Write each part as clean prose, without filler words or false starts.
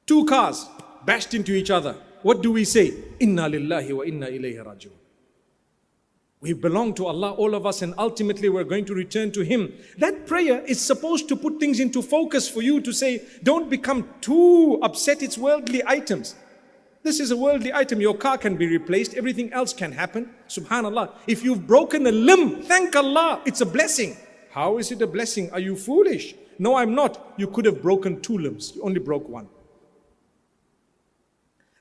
Two cars bashed into each other. What do we say? Inna lillahi wa inna ilayhi raji'un. We belong to Allah, all of us, and ultimately we're going to return to Him. That prayer is supposed to put things into focus for you to say, don't become too upset. It's worldly items. This is a worldly item. Your car can be replaced. Everything else can happen. Subhanallah. If you've broken a limb, thank Allah. It's a blessing. How is it a blessing? Are you foolish? No, I'm not. You could have broken 2 limbs. You only broke 1.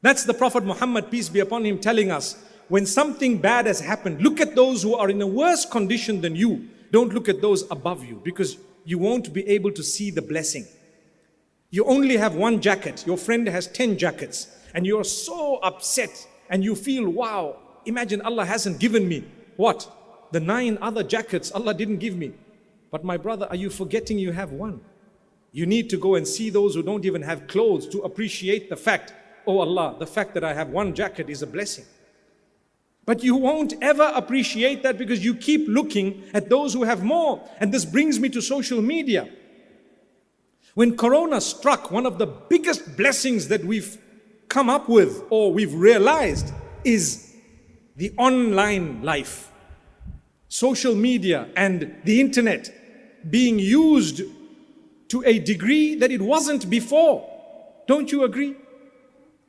That's the Prophet Muhammad, peace be upon him, telling us, when something bad has happened, look at those who are in a worse condition than you. Don't look at those above you, because you won't be able to see the blessing. You only have 1 jacket. Your friend has 10 jackets. And you're so upset. And you feel, wow, imagine Allah hasn't given me what? The 9 other jackets Allah didn't give me. But my brother, are you forgetting you have 1? You need to go and see those who don't even have clothes to appreciate the fact, oh Allah, the fact that I have 1 jacket is a blessing. But you won't ever appreciate that because you keep looking at those who have more. And this brings me to social media. When Corona struck, one of the biggest blessings that we've come up with or we've realized is the online life. Social media and the internet being used to a degree that it wasn't before. Don't you agree?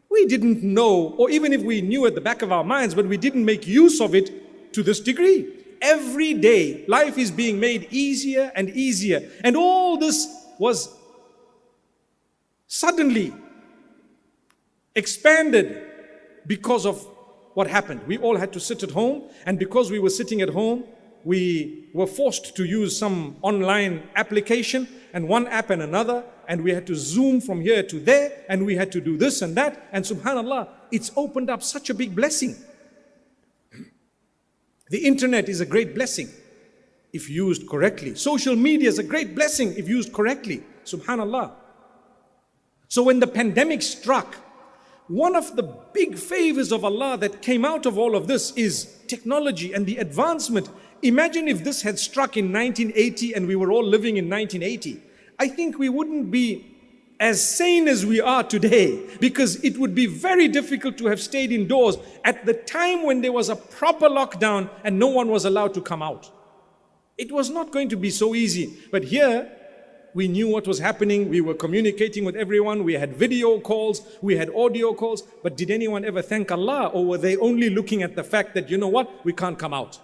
We didn't know, or even if we knew at the back of our minds, but we didn't make use of it to this degree. Every day, life is being made easier and easier. And all this was suddenly expanded because of what happened. We all had to sit at home, and because we were sitting at home, we were forced to use some online application, and one app and another, and we had to zoom from here to there, and we had to do this and that, and subhanallah, it's opened up such a big blessing. The internet is a great blessing if used correctly. Social media is a great blessing if used correctly. Subhanallah. So when the pandemic struck, one of the big favors of Allah that came out of all of this is technology and the advancement. Imagine if this had struck in 1980 and we were all living in 1980. I think we wouldn't be as sane as we are today, because it would be very difficult to have stayed indoors at the time when there was a proper lockdown and no one was allowed to come out. It was not going to be so easy. But here, we knew what was happening. We were communicating with everyone. We had video calls. We had audio calls. But did anyone ever thank Allah? Or were they only looking at the fact that, you know what, we can't come out?